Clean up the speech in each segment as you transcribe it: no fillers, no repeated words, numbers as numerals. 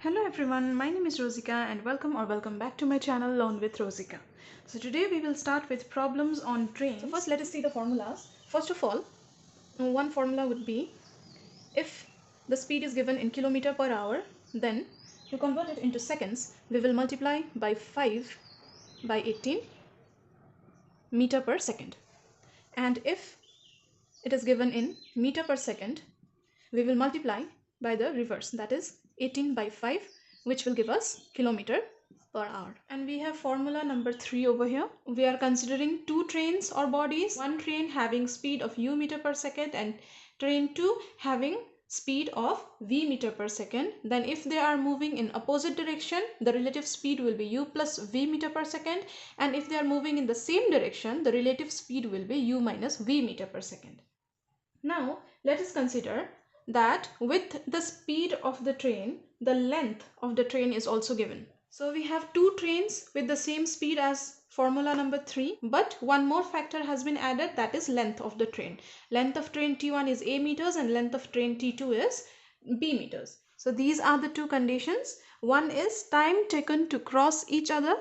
Hello everyone, my name is Rosika and welcome back to my channel Learn with Rosika. So today we will start with problems on trains. So first let us see the formulas. First of all, one formula would be if the speed is given in kilometer per hour, then to convert it into seconds, we will multiply by 5 by 18 meter per second. And if it is given in meter per second, we will multiply by the reverse, that is 18 by 5, which will give us kilometer per hour. And we have formula number 3 over here. We are considering two trains or bodies, one train having speed of u meter per second and train 2 having speed of v meter per second. Then if they are moving in opposite direction, the relative speed will be u plus v meter per second, and if they are moving in the same direction, the relative speed will be u minus v meter per second. Now let us consider that with the speed of the train, the length of the train is also given. So we have two trains with the same speed as formula number 3, but one more factor has been added, that is length of the train. Length of train T1 is a meters and length of train T2 is b meters. So these are the two conditions. One is time taken to cross each other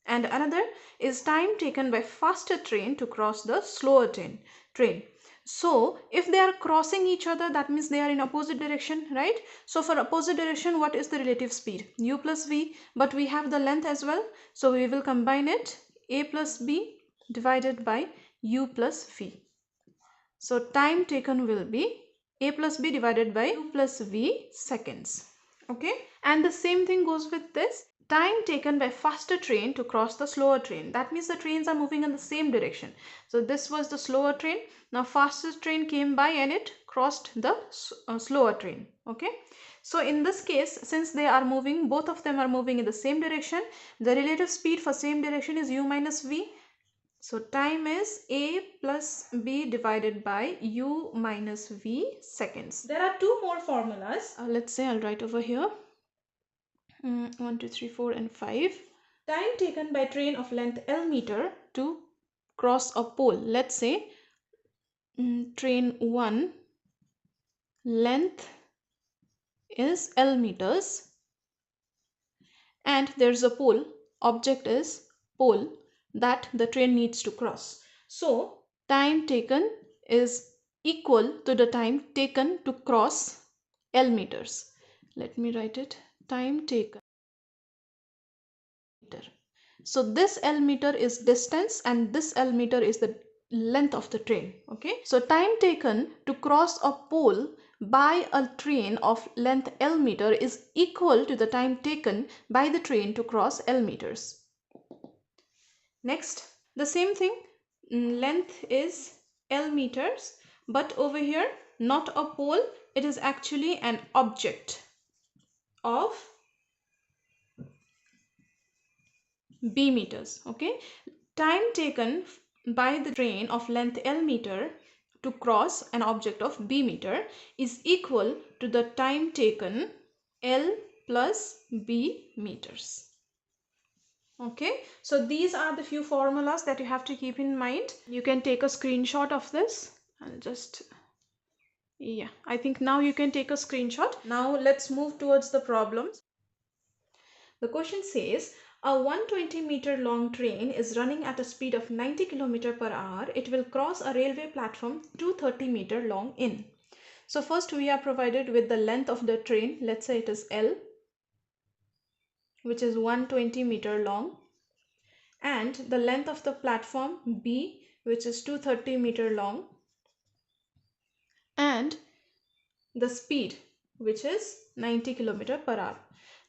and another is time taken by faster train to cross the slower train. So if they are crossing each other, that means they are in opposite direction, right? So for opposite direction, what is the relative speed? U plus v, but we have the length as well. So we will combine it, a plus b divided by u plus v. So time taken will be a plus b divided by u plus v seconds. Okay, and the same thing goes with this. Time taken by faster train to cross the slower train. That means the trains are moving in the same direction. So this was the slower train. Now faster train came by and it crossed the slower train. Okay. So in this case, since they are moving, both of them are moving in the same direction, the relative speed for same direction is u minus v. So time is a plus b divided by u minus v seconds. There are two more formulas. Let's say I'll write over here. 1, 2, 3, 4 and 5. Time taken by train of length L meter to cross a pole. Let's say train 1 length is L meters and there's a pole. Object is pole that the train needs to cross. So time taken is equal to the time taken to cross L meters. Let me write it. Time taken. So this L meter is distance and this L meter is the length of the train. Okay, so time taken to cross a pole by a train of length L meter is equal to the time taken by the train to cross L meters. Next, the same thing, length is L meters, but over here not a pole, it is actually an object of b meters. Okay, time taken by the train of length L meter to cross an object of b meter is equal to the time taken L plus b meters. Okay, so these are the few formulas that you have to keep in mind. You can take a screenshot of this and just, yeah, I think now you can take a screenshot. Now let's move towards the problems. The question says, a 120 meter long train is running at a speed of 90 km per hour. It will cross a railway platform 230 meter long in. So first we are provided with the length of the train. Let's say it is L, which is 120 meter long, and the length of the platform B, which is 230 meter long, and the speed, which is 90 km per hour.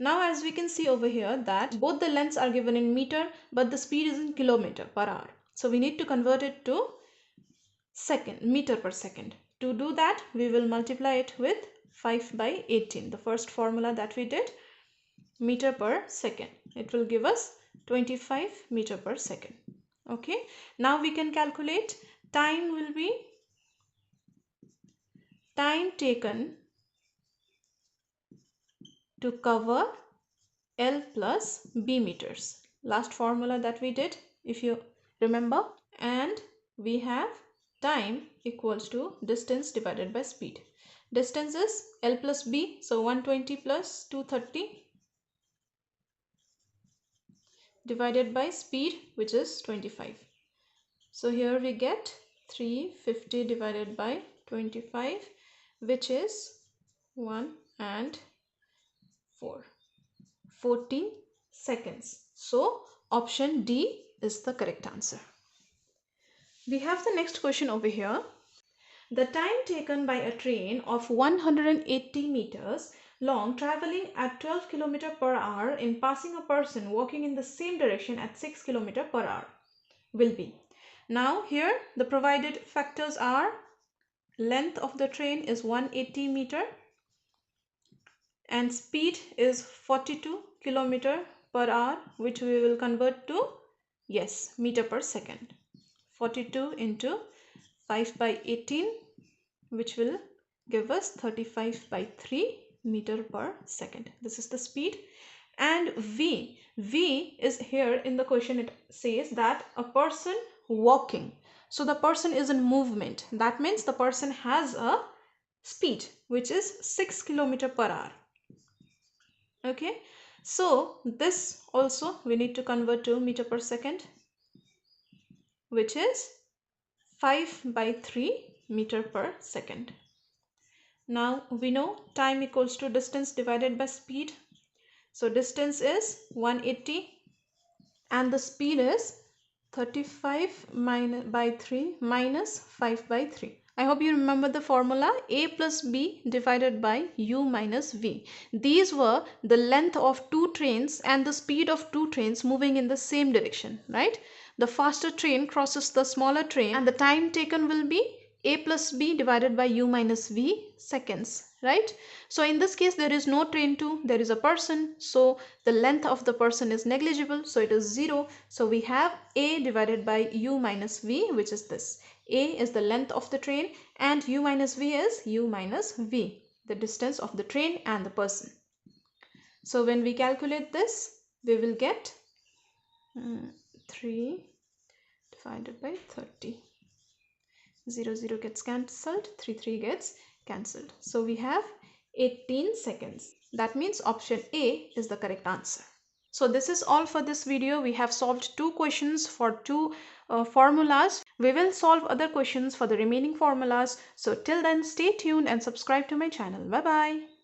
Now as we can see over here that both the lengths are given in meter but the speed is in kilometer per hour. So we need to convert it to meter per second. To do that, we will multiply it with 5 by 18. The first formula that we did, meter per second. It will give us 25 meter per second. Okay. Now we can calculate. Time will be time taken to cover L plus b meters. Last formula that we did, if you remember. And we have time equals to distance divided by speed. Distance is L plus b, so 120 plus 230 divided by speed, which is 25. So here we get 350 divided by 25, which is 1 and 4. 14 seconds. So option D is the correct answer. We have the next question over here. The time taken by a train of 180 meters long traveling at 12 km per hour in passing a person walking in the same direction at 6 km per hour will be. Now here the provided factors are length of the train is 180 meter and speed is 42 km per hour, which we will convert to, yes, meter per second. 42 into 5 by 18, which will give us 35 by 3 meter per second. This is the speed. And V is here in the question. It says that a person walking. So the person is in movement. That means the person has a speed which is 6 km per hour. Okay, so this also we need to convert to meter per second, which is 5 by 3 meter per second. Now we know time equals to distance divided by speed. So distance is 180 and the speed is 35 by 3 minus 5 by 3. I hope you remember the formula A plus B divided by U minus V. These were the length of two trains and the speed of two trains moving in the same direction, right? The faster train crosses the smaller train and the time taken will be A plus B divided by U minus V seconds, right? So in this case there is no train to, there is a person, so the length of the person is negligible, so it is 0. So we have A divided by U minus V, which is this. A is the length of the train and U minus V is U minus V, the distance of the train and the person. So when we calculate this, we will get 3 divided by 30. 0, 0 gets cancelled, 3, 3 gets cancelled. So we have 18 seconds. That means option A is the correct answer. So this is all for this video. We have solved 2 questions for 2 formulas. We will solve other questions for the remaining formulas. So till then, stay tuned and subscribe to my channel. Bye bye.